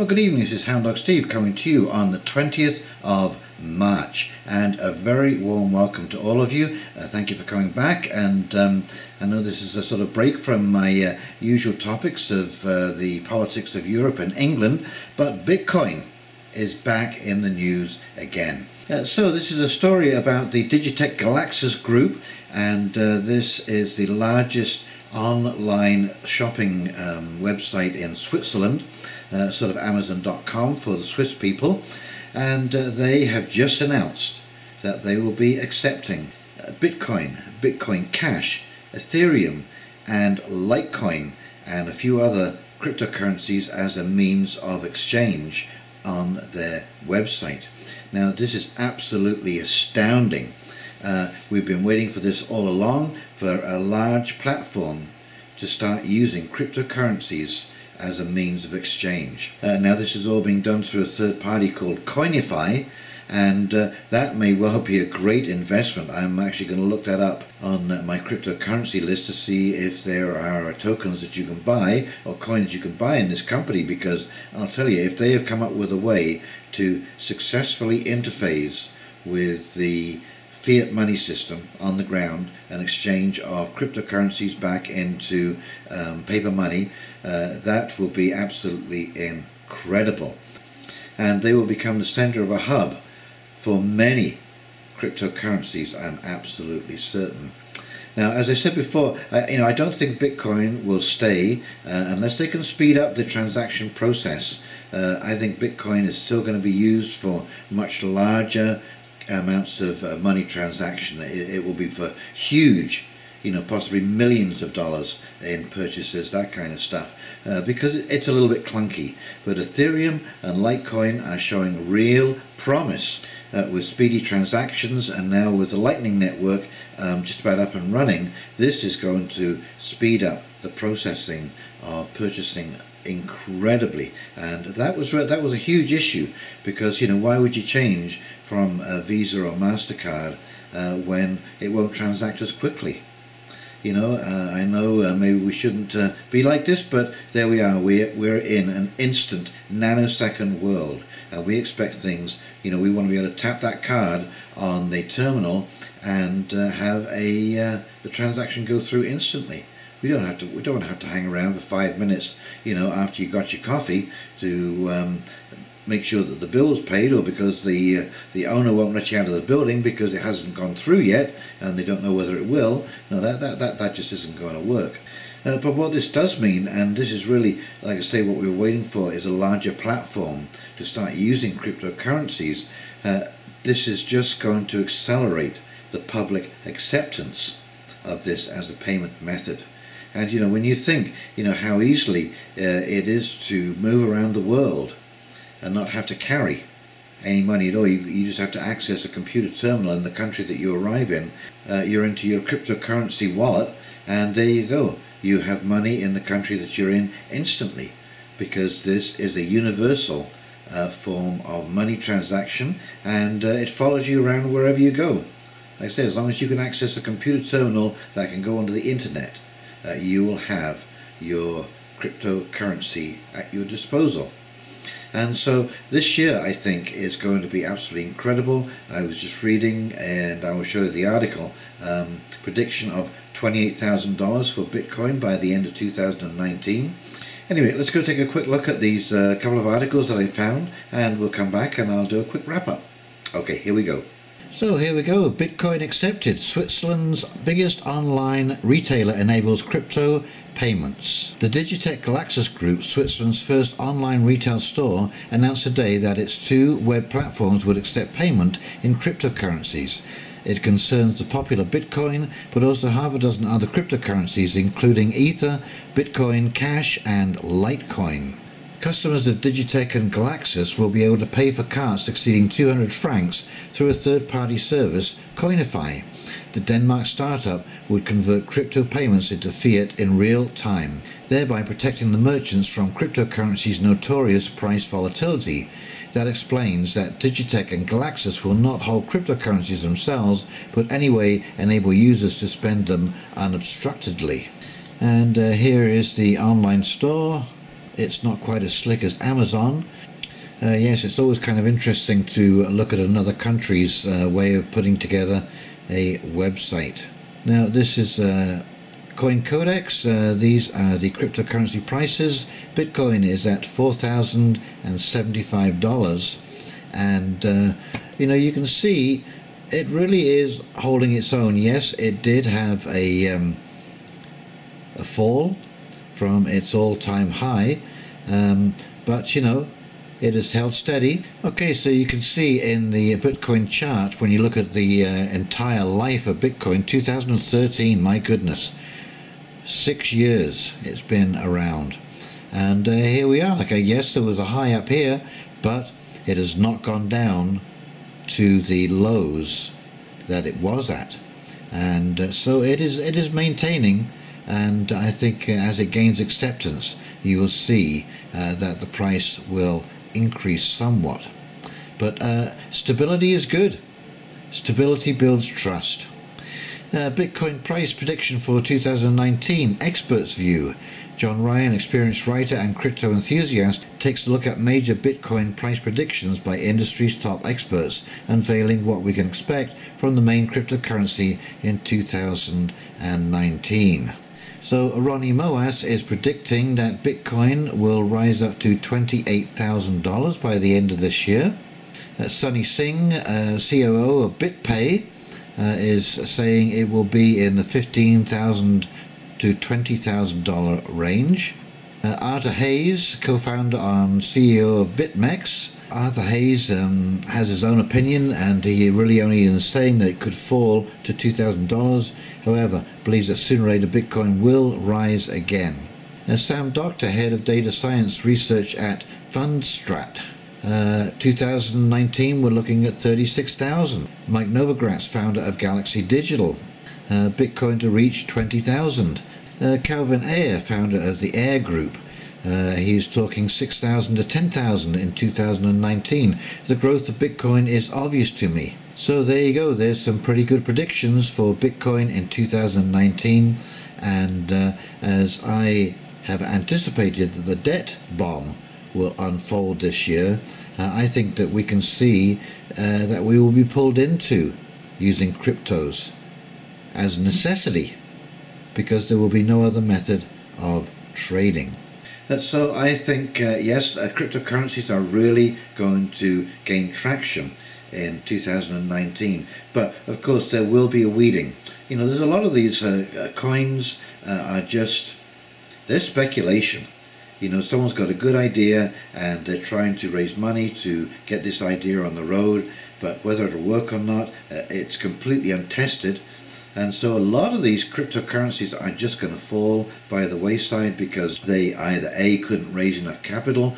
Well, good evening, this is Hound Dog Steve coming to you on the 20th of March, and a very warm welcome to all of you. Thank you for coming back, and I know this is a sort of break from my usual topics of the politics of Europe and England, but Bitcoin is back in the news again. So this is a story about the Digitech Galaxis group, and this is the largest online shopping website in Switzerland, sort of Amazon.com for the Swiss people, and they have just announced that they will be accepting Bitcoin, Bitcoin Cash, Etherium and Litecoin and a few other cryptocurrencies as a means of exchange on their website. Now this is absolutely astounding. We've been waiting for this all along, for a large platform to start using cryptocurrencies as a means of exchange. Now this is all being done through a third party called Coinify, and that may well be a great investment. I'm actually going to look that up on my cryptocurrency list to see if there are tokens that you can buy or coins you can buy in this company, because I'll tell you, if they have come up with a way to successfully interface with the fiat money system on the ground, an exchange of cryptocurrencies back into paper money, that will be absolutely incredible, and they will become the center of a hub for many cryptocurrencies, I'm absolutely certain. Now, as I said before, I don't think Bitcoin will stay unless they can speed up the transaction process. I think Bitcoin is still going to be used for much larger amounts of money transaction. It will be for huge, possibly millions of dollars in purchases, that kind of stuff, because it's a little bit clunky. But Ethereum and Litecoin are showing real promise with speedy transactions, and now with the Lightning Network just about up and running, this is going to speed up the processing of purchasing incredibly. And that was a huge issue, because why would you change from a Visa or MasterCard when it won't transact as quickly? I know maybe we shouldn't be like this, but there we are. We're in an instant nanosecond world. We expect things, we want to be able to tap that card on the terminal and have the transaction go through instantly. We don't have to hang around for 5 minutes, after you got your coffee to make sure that the bill's paid, or because the owner won't let you out of the building because it hasn't gone through yet and they don't know whether it will. No, that just isn't going to work. But what this does mean, and this is really, like I say, what we were waiting for, is a larger platform to start using cryptocurrencies. This is just going to accelerate the public acceptance of this as a payment method. And when you think how easily it is to move around the world and not have to carry any money at all, you just have to access a computer terminal in the country that you arrive in. You're into your cryptocurrency wallet, and there you go. You have money in the country that you're in instantly, because this is a universal form of money transaction, and it follows you around wherever you go. Like I say, as long as you can access a computer terminal that can go onto the internet, you will have your cryptocurrency at your disposal. And so this year, I think, is going to be absolutely incredible. I was just reading, and I will show you the article, prediction of $28,000 for Bitcoin by the end of 2019. Anyway, let's go take a quick look at these couple of articles that I found, and we'll come back and I'll do a quick wrap up. Okay, here we go. So here we go. Bitcoin accepted. Switzerland's biggest online retailer enables crypto payments. The Digitech Galaxis Group, Switzerland's first online retail store, announced today that its two web platforms would accept payment in cryptocurrencies. It concerns the popular Bitcoin, but also half a dozen other cryptocurrencies, including Ether, Bitcoin Cash and Litecoin. Customers of Digitech and Galaxis will be able to pay for cards exceeding 200 francs through a third-party service, Coinify. The Denmark startup would convert crypto payments into fiat in real time, thereby protecting the merchants from cryptocurrency's notorious price volatility. That explains that Digitech and Galaxis will not hold cryptocurrencies themselves, but anyway enable users to spend them unobstructedly. And here is the online store it's not quite as slick as Amazon. Yes, it's always kind of interesting to look at another country's way of putting together a website. Now this is Coin Codex. These are the cryptocurrency prices. Bitcoin is at $4,075, and you know, you can see it really is holding its own. Yes, it did have a fall from its all-time high, but you know, it has held steady. Okay, so you can see in the Bitcoin chart, when you look at the entire life of Bitcoin, 2013, my goodness, 6 years it's been around. And here we are. Okay, yes, there was a high up here, but it has not gone down to the lows that it was at. And so it is maintaining. And I think as it gains acceptance, you will see that the price will increase somewhat. But stability is good. Stability builds trust. Bitcoin price prediction for 2019, experts view. John Ryan, experienced writer and crypto enthusiast, takes a look at major Bitcoin price predictions by industry's top experts, unveiling what we can expect from the main cryptocurrency in 2019. So Ronnie Moas is predicting that Bitcoin will rise up to $28,000 by the end of this year. Sunny Singh, COO of BitPay, is saying it will be in the $15,000 to $20,000 range. Arthur Hayes, co-founder and CEO of BitMEX. Arthur Hayes has his own opinion, and he really only is saying that it could fall to $2,000. However, believes that sooner or later Bitcoin will rise again. Sam Doctor, head of data science research at Fundstrat. 2019 we're looking at 36,000. Mike Novogratz, founder of Galaxy Digital. Bitcoin to reach 20,000. Calvin Ayre, founder of the Ayre Group. He's talking 6,000 to 10,000 in 2019. The growth of Bitcoin is obvious to me. So there you go. There's some pretty good predictions for Bitcoin in 2019. And as I have anticipated that the debt bomb will unfold this year, I think that we can see that we will be pulled into using cryptos as a necessity, because there will be no other method of trading. So I think, yes, cryptocurrencies are really going to gain traction in 2019. But of course there will be a weeding. You know, there's a lot of these coins are just, they're speculation. You know, someone's got a good idea and they're trying to raise money to get this idea on the road, but whether it'll work or not, it's completely untested. And so a lot of these cryptocurrencies are just going to fall by the wayside because they either A, couldn't raise enough capital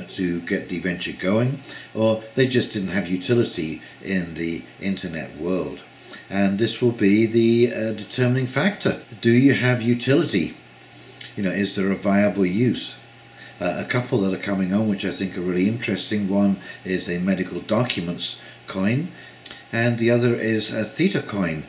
to get the venture going, or they just didn't have utility in the internet world. And this will be the determining factor. Do you have utility? You know, is there a viable use? A couple that are coming on which I think are really interesting. One is a medical documents coin, and the other is a Litecoin,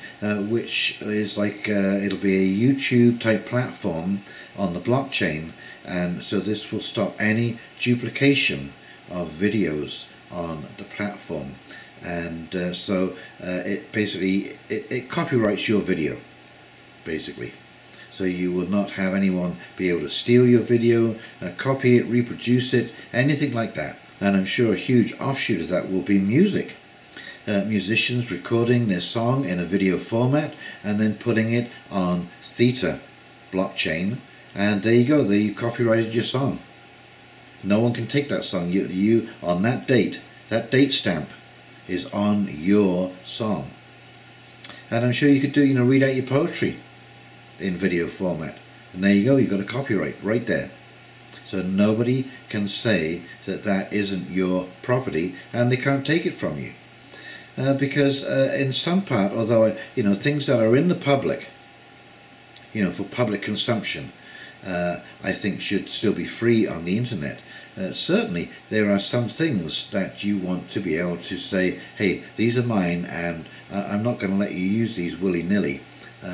which is like it'll be a YouTube type platform on the blockchain, and so this will stop any duplication of videos on the platform. And so it basically it copyrights your video, basically. So you will not have anyone be able to steal your video, copy it, reproduce it, anything like that. And I'm sure a huge offshoot of that will be music. Musicians recording their song in a video format and then putting it on Theta blockchain, and there you go, there you copyrighted your song. No one can take that song. You on that date stamp is on your song. And I'm sure you could do, you know, read out your poetry in video format, and there you go, you've got a copyright right there. So nobody can say that that isn't your property, and they can't take it from you. Because in some part, although, you know, things that are in the public, you know, for public consumption, I think should still be free on the internet. Certainly there are some things that you want to be able to say, hey, these are mine, and I'm not going to let you use these willy-nilly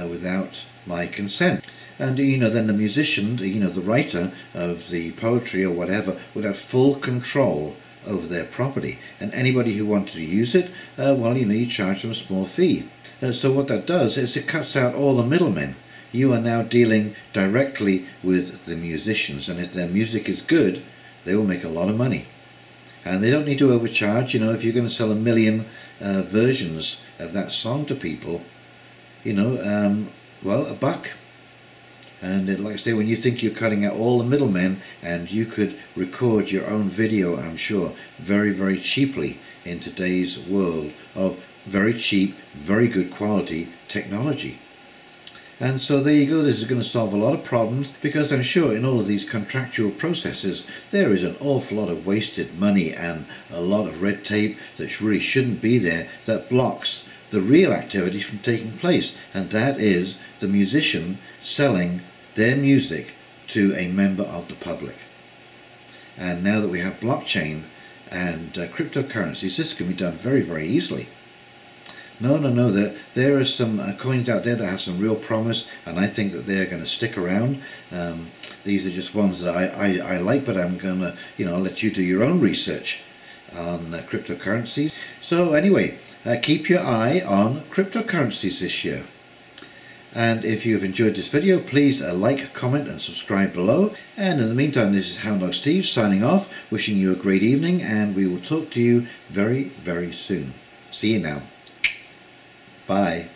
without my consent. And then the musician, the writer of the poetry or whatever, would have full control over their property. And anybody who wanted to use it, well, you charge them a small fee. So what that does is it cuts out all the middlemen. You are now dealing directly with the musicians, and if their music is good, they will make a lot of money. And they don't need to overcharge. If you're going to sell 1 million versions of that song to people, well, $1. And like I say, when you think you're cutting out all the middlemen, and you could record your own video, I'm sure, very, very cheaply in today's world of very cheap, very good quality technology. And so there you go. This is going to solve a lot of problems, because I'm sure in all of these contractual processes there is an awful lot of wasted money and a lot of red tape that really shouldn't be there, that blocks the real activity from taking place, and that is the musician selling their music to a member of the public. And now that we have blockchain and cryptocurrencies, this can be done very, very easily. No, there are some coins out there that have some real promise, and I think that they're going to stick around. These are just ones that I like, but I'm going to let you do your own research on cryptocurrencies. So anyway, keep your eye on cryptocurrencies this year. And if you've enjoyed this video, please like, comment and subscribe below. And in the meantime, this is Hound Dog Steve signing off, wishing you a great evening, and we will talk to you very, very soon. See you now. Bye.